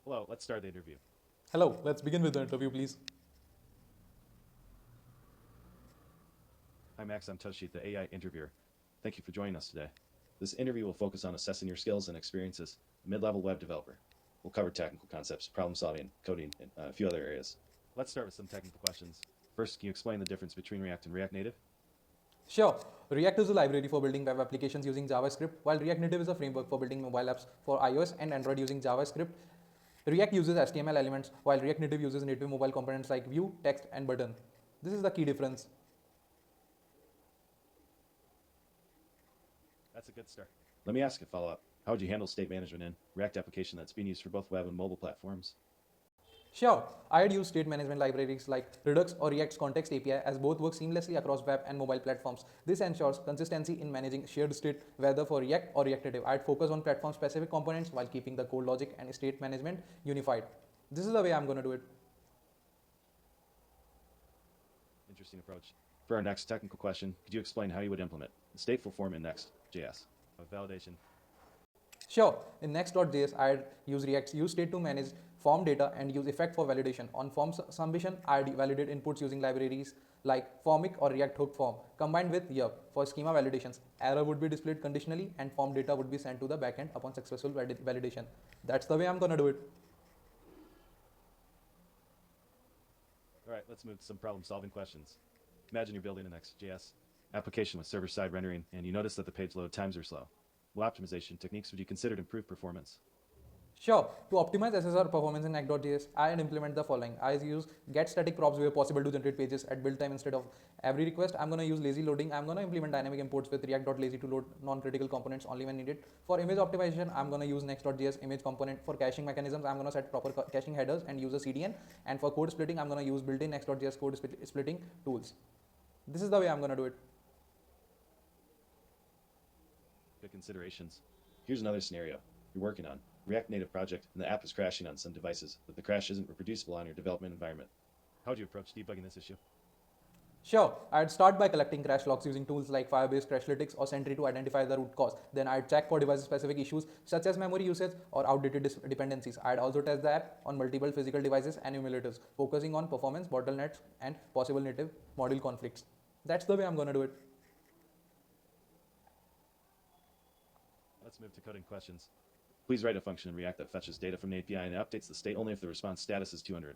Hello, let's start the interview. Hello, let's begin with the interview, please. Hi Max, I'm Toshi, the AI interviewer. Thank you for joining us today. This interview will focus on assessing your skills and experiences, a mid-level web developer. We'll cover technical concepts, problem solving, coding, and a few other areas. Let's start with some technical questions. First, can you explain the difference between React and React Native? Sure, React is a library for building web applications using JavaScript, while React Native is a framework for building mobile apps for iOS and Android using JavaScript. React uses HTML elements, while React Native uses native mobile components like view, text, and button. This is the key difference. That's a good start. Let me ask a follow-up. How would you handle state management in React application that's being used for both web and mobile platforms? Sure, I'd use state management libraries like Redux or React's Context API as both work seamlessly across web and mobile platforms. This ensures consistency in managing shared state, whether for React or React Native. I'd focus on platform-specific components while keeping the code logic and state management unified. This is the way I'm going to do it. Interesting approach. For our next technical question, could you explain how you would implement the stateful form in Next.js? Validation. Sure, in Next.js, I'd use React's useState to manage form data and use effect for validation. On form submission, I'd validate inputs using libraries like Formic or React Hook Form, combined with Yup for schema validations. Error would be displayed conditionally and form data would be sent to the backend upon successful validation. That's the way I'm gonna do it. All right, let's move to some problem-solving questions. Imagine you're building a Next.js application with server-side rendering, and you notice that the page load times are slow. What optimization techniques would you consider to improve performance? Sure, to optimize SSR performance in Next.js, I'd implement the following. I use get static props where possible to generate pages at build time instead of every request. I'm going to use lazy loading. I'm going to implement dynamic imports with react.lazy to load non-critical components only when needed. For image optimization, I'm going to use Next.js image component. For caching mechanisms, I'm going to set proper caching headers and use a CDN. And for code splitting, I'm going to use built-in Next.js code splitting tools. This is the way I'm going to do it. Good considerations. Here's another scenario you're working on. React Native project, and the app is crashing on some devices, but the crash isn't reproducible on your development environment. How would you approach debugging this issue? Sure, I'd start by collecting crash logs using tools like Firebase Crashlytics or Sentry to identify the root cause. Then I'd check for device-specific issues such as memory usage or outdated dependencies. I'd also test the app on multiple physical devices and emulators, focusing on performance bottlenecks and possible native module conflicts. That's the way I'm going to do it. Let's move to coding questions. Please write a function in React that fetches data from the API and updates the state only if the response status is 200.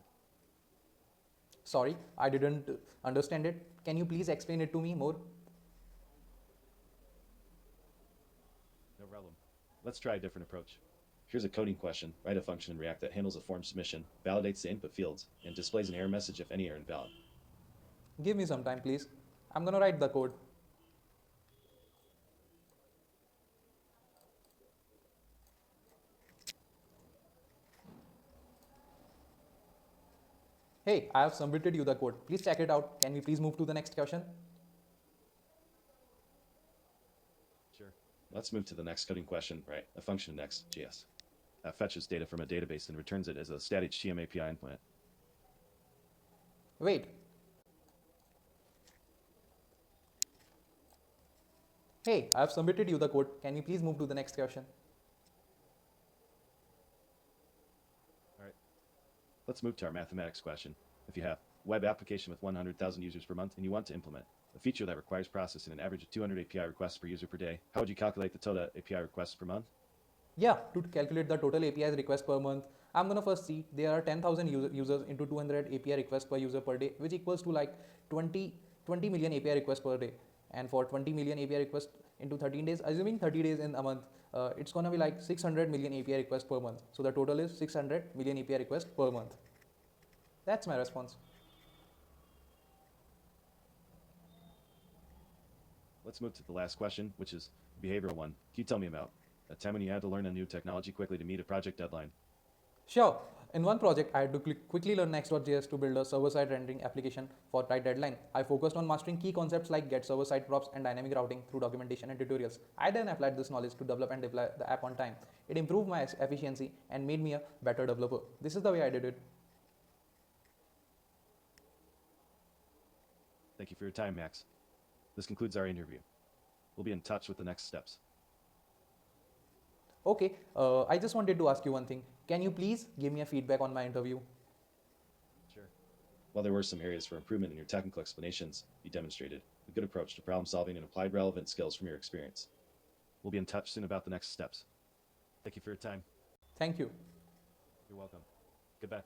Sorry, I didn't understand it. Can you please explain it to me more? No problem. Let's try a different approach. Here's a coding question. Write a function in React that handles a form submission, validates the input fields, and displays an error message if any are invalid. Give me some time, please. I'm going to write the code. Hey, I have submitted you the code. Please check it out. Can we please move to the next question? Sure. Let's move to the next coding question. Right, a function in Next.js fetches data from a database and returns it as a static HTML API endpoint. Wait. Hey, I have submitted you the code. Can we please move to the next question? All right. Let's move to our mathematics question. If you have a web application with 100,000 users per month and you want to implement a feature that requires processing an average of 200 API requests per user per day, how would you calculate the total API requests per month? Yeah, to calculate the total APIs request per month, I'm going to first see there are 10,000 users into 200 API requests per user per day, which equals to like 20 million API requests per day. And for 20 million API requests into 13 days, assuming 30 days in a month, it's going to be like 600 million API requests per month. So the total is 600 million API requests per month. That's my response. Let's move to the last question, which is a behavioral one. Can you tell me about a time when you had to learn a new technology quickly to meet a project deadline? Sure. In one project, I had to quickly learn Next.js to build a server-side rendering application for tight deadline. I focused on mastering key concepts like get server-side props and dynamic routing through documentation and tutorials. I then applied this knowledge to develop and deploy the app on time. It improved my efficiency and made me a better developer. This is the way I did it. Thank you for your time, Max. This concludes our interview. We'll be in touch with the next steps. Okay, I just wanted to ask you one thing. Can you please give me a feedback on my interview? Sure. While there were some areas for improvement in your technical explanations, you demonstrated a good approach to problem solving and applied relevant skills from your experience. We'll be in touch soon about the next steps. Thank you for your time. Thank you. You're welcome. Goodbye.